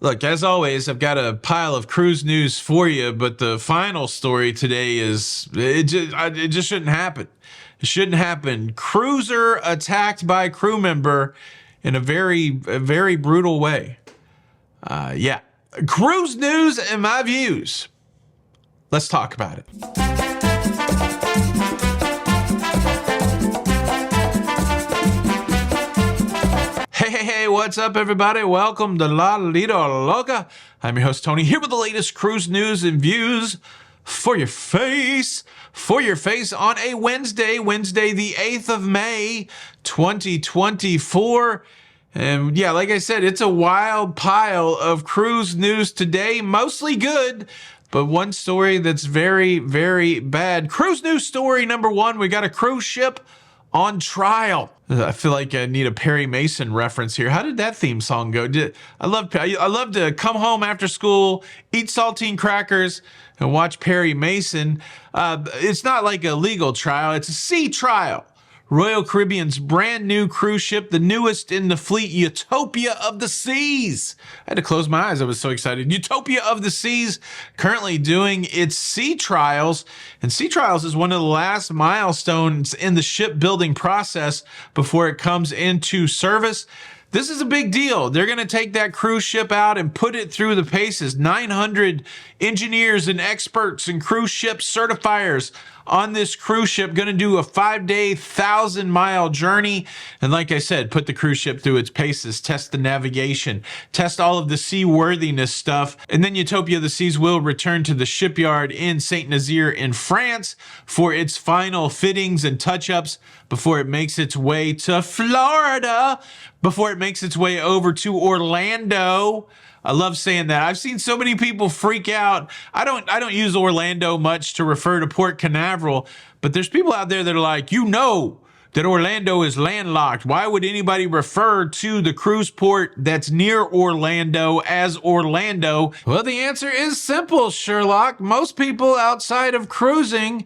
Look, as always, I've got a pile of cruise news for you, but the final story today is it just shouldn't happen. It shouldn't happen. Cruiser attacked by crew member in a very brutal way. Yeah. Cruise news and my views. Let's talk about it. Hey, what's up, everybody? Welcome to La Lido Loca. I'm your host, Tony, here with the latest cruise news and views for your face. For your face on a Wednesday the 8th of May, 2024. And yeah, like I said, it's a wild pile of cruise news today, mostly good, but one story that's very bad. Cruise news story number one, we got a cruise ship on trial. I feel like I need a Perry Mason reference here. How did that theme song go? I love to come home after school, eat saltine crackers, and watch Perry Mason. It's not like a legal trial. It's a sea trial. Royal Caribbean's brand new cruise ship, the newest in the fleet, Utopia of the Seas. I had to close my eyes. I was so excited. Utopia of the Seas currently doing its sea trials. And sea trials is one of the last milestones in the shipbuilding process before it comes into service. This is a big deal. They're going to take that cruise ship out and put it through the paces. 900 engineers and experts and cruise ship certifiers on this cruise ship, going to do a 5-day, 1,000-mile journey. And like I said, put the cruise ship through its paces, test the navigation, test all of the seaworthiness stuff. And then Utopia of the Seas will return to the shipyard in Saint Nazaire in France for its final fittings and touch-ups before it makes its way to Florida, before it makes its way over to Orlando. I love saying that. I've seen so many people freak out. I don't use Orlando much to refer to Port Canaveral, but there's people out there that are like, you know that Orlando is landlocked. Why would anybody refer to the cruise port that's near Orlando as Orlando? Well, the answer is simple, Sherlock. Most people outside of cruising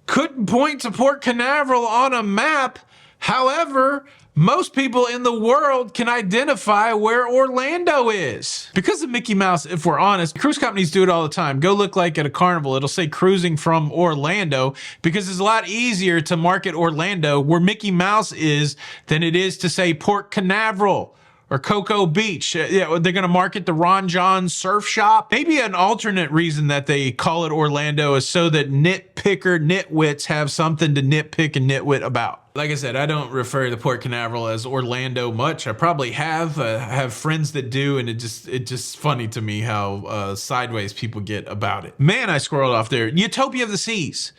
couldn't point to Port Canaveral on a map. However, most people in the world can identify where Orlando is. Because of Mickey Mouse, if we're honest, cruise companies do it all the time. Go look like at a Carnival, it'll say cruising from Orlando, because it's a lot easier to market Orlando where Mickey Mouse is than it is to say Port Canaveral or Cocoa Beach. Yeah, they're going to market the Ron John Surf Shop. Maybe an alternate reason that they call it Orlando is so that nitwits have something to nitpick and nitwit about. Like I said, I don't refer to Port Canaveral as Orlando much. I probably have friends that do, and it's just funny to me how sideways people get about it. Man, I squirreled off there. Utopia of the Seas,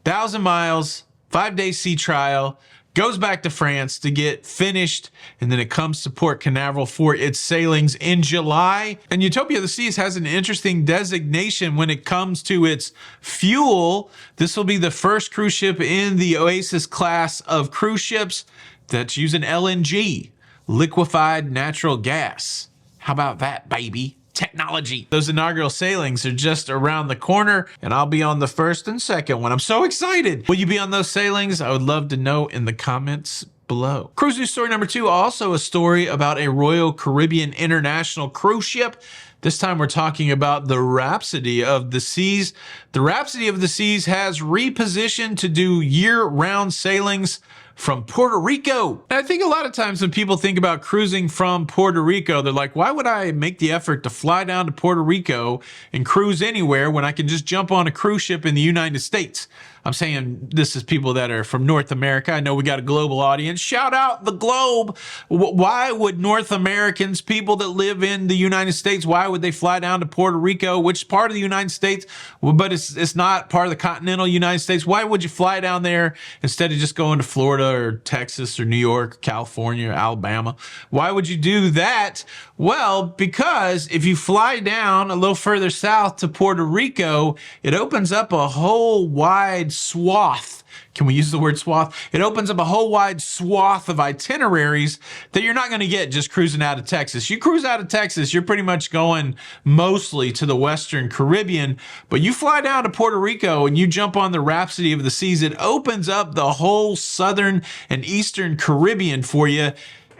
1,000 miles, 5-day sea trial. Goes back to France to get finished, and then it comes to Port Canaveral for its sailings in July. And Utopia of the Seas has an interesting designation when it comes to its fuel. This will be the first cruise ship in the Oasis class of cruise ships that's using LNG, liquefied natural gas. How about that, baby? Technology. Those inaugural sailings are just around the corner, and I'll be on the first and second one. I'm so excited. Will you be on those sailings? I would love to know in the comments below. Cruise news story number two, also a story about a Royal Caribbean international cruise ship. This time we're talking about the Rhapsody of the Seas. The Rhapsody of the Seas has repositioned to do year-round sailings from Puerto Rico. And I think a lot of times when people think about cruising from Puerto Rico, they're like, why would I make the effort to fly down to Puerto Rico and cruise anywhere when I can just jump on a cruise ship in the United States? I'm saying this is people that are from North America. I know we got a global audience. Shout out the globe. Why would North Americans, people that live in the United States, why would they fly down to Puerto Rico, which is part of the United States, but it's not part of the continental United States? Why would you fly down there instead of just going to Florida or Texas or New York, California, or Alabama? Why would you do that? Well, because if you fly down a little further south to Puerto Rico, it opens up a whole wide swath. Can we use the word swath? It opens up a whole wide swath of itineraries that you're not going to get just cruising out of Texas. You cruise out of Texas, you're pretty much going mostly to the Western Caribbean, but you fly down to Puerto Rico and you jump on the Rhapsody of the Seas, it opens up the whole Southern and Eastern Caribbean for you.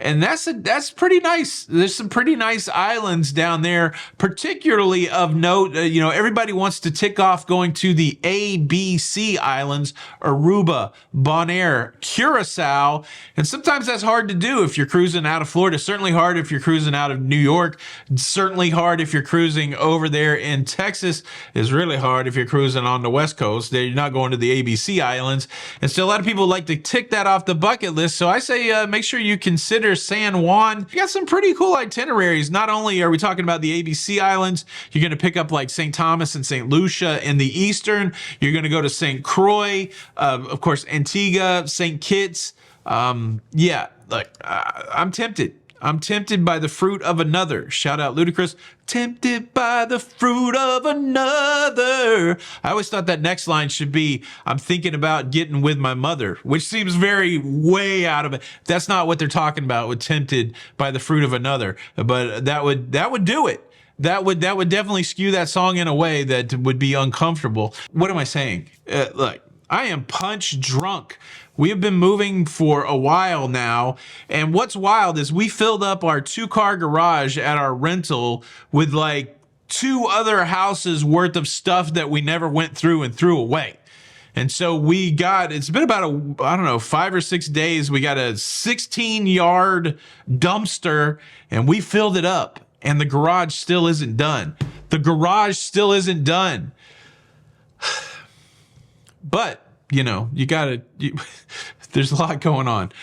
and that's pretty nice. There's some pretty nice islands down there, particularly of note. Everybody wants to tick off going to the ABC Islands: Aruba, Bonaire, Curacao, and sometimes that's hard to do if you're cruising out of Florida. Certainly hard if you're cruising out of New York. Certainly hard if you're cruising over there in Texas. Is really hard if you're cruising on the West Coast. You're not going to the ABC Islands, and so a lot of people like to tick that off the bucket list. So I say make sure you consider San Juan. You got some pretty cool itineraries. Not only are we talking about the ABC Islands, you're going to pick up like St. Thomas and St. Lucia in the eastern. You're going to go to St. Croix, of course, Antigua, St. Kitts. I'm tempted. I'm tempted by the fruit of another. Shout out Ludacris. Tempted by the fruit of another. I always thought that next line should be, I'm thinking about getting with my mother, which seems very way out of it. That's not what they're talking about with tempted by the fruit of another. But that would do it. That would definitely skew that song in a way that would be uncomfortable. What am I saying? Look, I am punch drunk. We have been moving for a while now, and what's wild is we filled up our 2-car garage at our rental with like 2 other houses worth of stuff that we never went through and threw away. And so it's been about 5 or 6 days. We got a 16-yard dumpster and we filled it up, and the garage still isn't done. But there's a lot going on.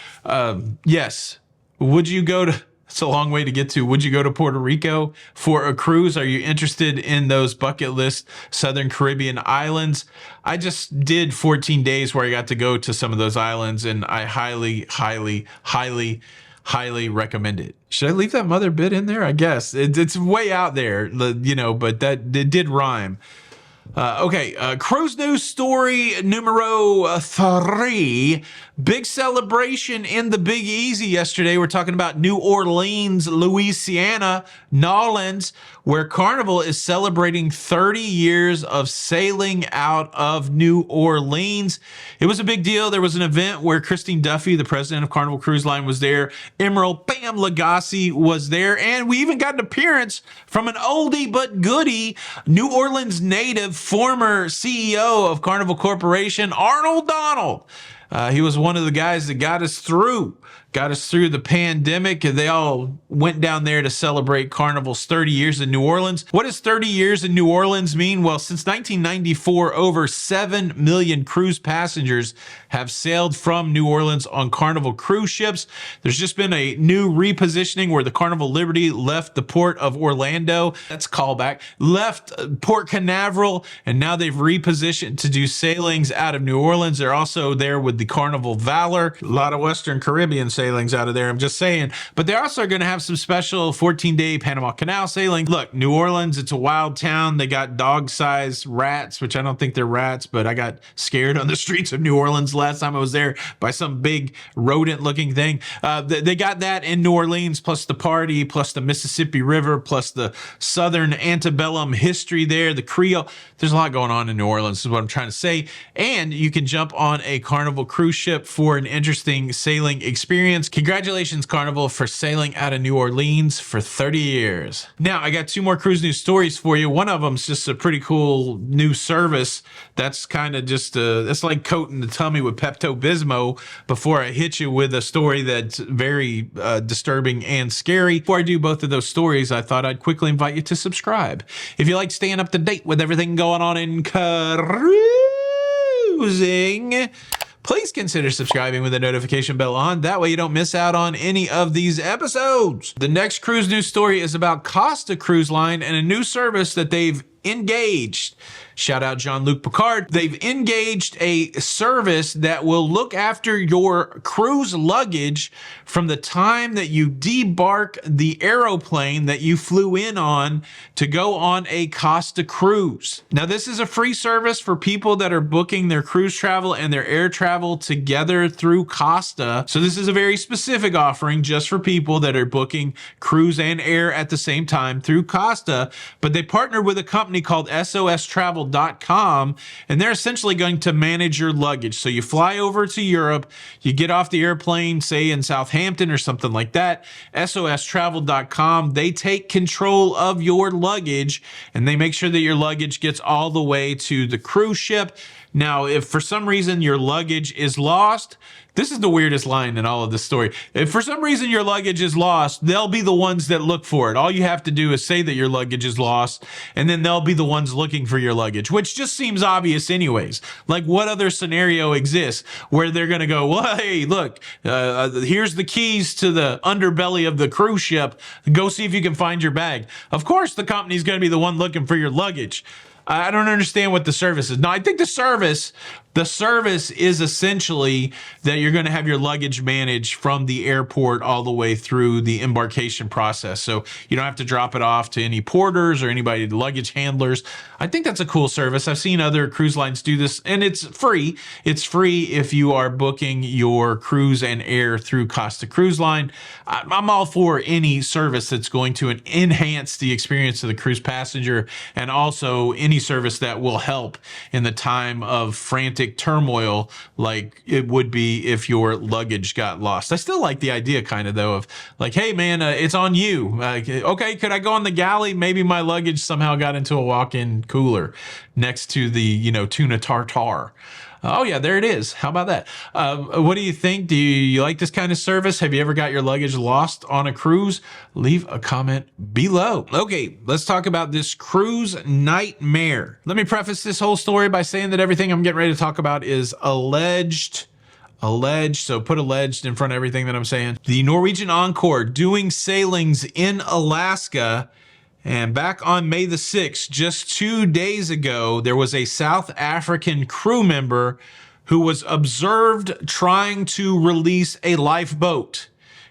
Yes. It's a long way to get to. Would you go to Puerto Rico for a cruise? Are you interested in those bucket list Southern Caribbean islands? I just did 14 days where I got to go to some of those islands, and I highly, highly, highly, highly recommend it. Should I leave that mother bit in there? I guess it's way out there, but it did rhyme. Cruise news story numero 3. Big celebration in the Big Easy yesterday. We're talking about New Orleans, Louisiana, Nolens, where Carnival is celebrating 30 years of sailing out of New Orleans. It was a big deal. There was an event where Christine Duffy, the president of Carnival Cruise Line, was there. Emerald Bam Lagasse was there. And we even got an appearance from an oldie but goodie, New Orleans native, former CEO of Carnival Corporation, Arnold Donald. He was one of the guys that got us through the pandemic, and they all went down there to celebrate Carnival's 30 years in New Orleans. What does 30 years in New Orleans mean? Well, since 1994, over 7 million cruise passengers have sailed from New Orleans on Carnival cruise ships. There's just been a new repositioning where the Carnival Liberty left the port of Orlando. That's callback. Left Port Canaveral, and now they've repositioned to do sailings out of New Orleans. They're also there with the Carnival Valor. A lot of Western Caribbean sailings out of there, I'm just saying. But they're also going to have some special 14-day Panama Canal sailing. Look, New Orleans, it's a wild town. They got dog-sized rats, which I don't think they're rats, but I got scared on the streets of New Orleans last time I was there by some big rodent-looking thing. They got that in New Orleans, plus the party, plus the Mississippi River, plus the Southern antebellum history there, the Creole. There's a lot going on in New Orleans, is what I'm trying to say. And you can jump on a Carnival cruise ship for an interesting sailing experience. Congratulations, Carnival, for sailing out of New Orleans for 30 years. Now, I got 2 more cruise news stories for you. One of them's just a pretty cool new service that's kind of just, it's like coating the tummy with Pepto-Bismol before I hit you with a story that's very disturbing and scary. Before I do both of those stories, I thought I'd quickly invite you to subscribe. If you like staying up to date with everything going on in cruising, please consider subscribing with the notification bell on. That way you don't miss out on any of these episodes. The next cruise news story is about Costa Cruise Line and a new service that they've engaged. Shout out Jean-Luc Picard. They've engaged a service that will look after your cruise luggage from the time that you debark the aeroplane that you flew in on to go on a Costa cruise. Now, this is a free service for people that are booking their cruise travel and their air travel together through Costa. So this is a very specific offering just for people that are booking cruise and air at the same time through Costa. But they partnered with a company called SOS Travel travel.com, and they're essentially going to manage your luggage. So you fly over to Europe, you get off the airplane, say in Southampton or something like that, sostravel.com, they take control of your luggage and they make sure that your luggage gets all the way to the cruise ship. Now, if for some reason your luggage is lost, this is the weirdest line in all of this story. If for some reason your luggage is lost, they'll be the ones that look for it. All you have to do is say that your luggage is lost, and then they'll be the ones looking for your luggage, which just seems obvious anyways. Like, what other scenario exists where they're going to go, well, hey, look, here's the keys to the underbelly of the cruise ship. Go see if you can find your bag. Of course, the company's going to be the one looking for your luggage. I don't understand what the service is. No, I think the service is essentially that you're going to have your luggage managed from the airport all the way through the embarkation process. So you don't have to drop it off to any porters or anybody, luggage handlers. I think that's a cool service. I've seen other cruise lines do this, and it's free. It's free if you are booking your cruise and air through Costa Cruise Line. I'm all for any service that's going to enhance the experience of the cruise passenger, and also any service that will help in the time of frantic turmoil like it would be if your luggage got lost. I still like the idea kind of though of like, hey man, it's on you. Okay, could I go on the galley? Maybe my luggage somehow got into a walk-in cooler next to the, tuna tartare. Oh yeah, there it is. How about that? What do you think? Do you like this kind of service? Have you ever got your luggage lost on a cruise? Leave a comment below. Okay, let's talk about this cruise nightmare. Let me preface this whole story by saying that everything I'm getting ready to talk about is alleged. So put alleged in front of everything that I'm saying. The Norwegian Encore doing sailings in Alaska. And back on May the 6th, just 2 days ago, there was a South African crew member who was observed trying to release a lifeboat.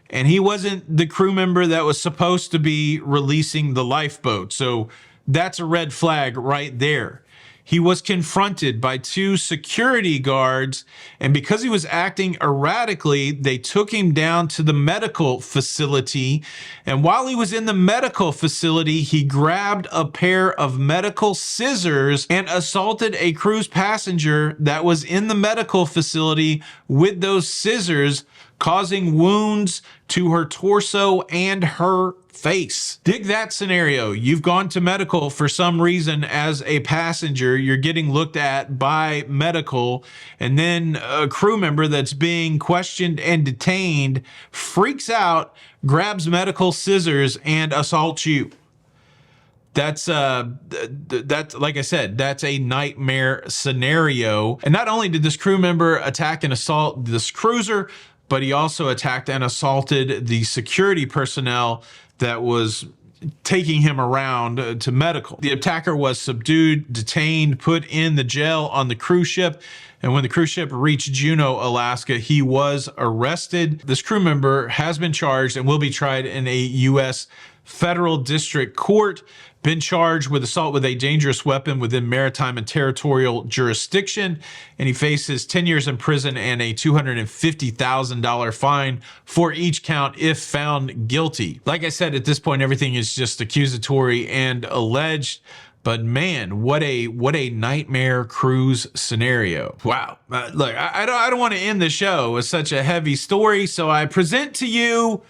And he wasn't the crew member that was supposed to be releasing the lifeboat. So that's a red flag right there. He was confronted by 2 security guards, and because he was acting erratically, they took him down to the medical facility. And while he was in the medical facility, he grabbed a pair of medical scissors and assaulted a cruise passenger that was in the medical facility with those scissors, causing wounds to her torso and her face. Dig that scenario. You've gone to medical for some reason as a passenger. You're getting looked at by medical, and then a crew member that's being questioned and detained freaks out, grabs medical scissors, and assaults you. That's like I said, that's a nightmare scenario. And not only did this crew member attack and assault this cruiser, but he also attacked and assaulted the security personnel that was taking him around to medical. The attacker was subdued, detained, put in the jail on the cruise ship. And when the cruise ship reached Juneau, Alaska, he was arrested. This crew member has been charged and will be tried in a U.S. federal district court. Been charged with assault with a dangerous weapon within maritime and territorial jurisdiction, and he faces 10 years in prison and a $250,000 fine for each count if found guilty. Like I said, at this point, everything is just accusatory and alleged. But man, what a nightmare cruise scenario. Wow. Look, I don't want to end the show with such a heavy story, so I present to you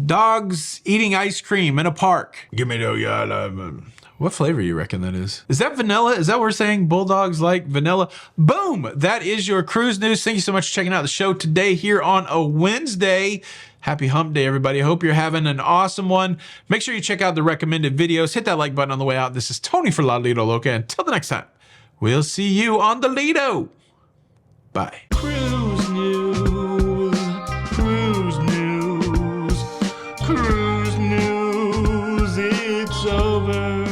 dogs eating ice cream in a park. Give me the what flavor you reckon that is? Is that vanilla? Is that what we're saying? Bulldogs like vanilla? Boom! That is your cruise news. Thank you so much for checking out the show today here on a Wednesday. Happy hump day, everybody. Hope you're having an awesome one. Make sure you check out the recommended videos. Hit that like button on the way out. This is Tony for La Lido Loca. Until the next time, we'll see you on the Lido. Bye. Cruise news. Cruise news. Cruise news. It's over.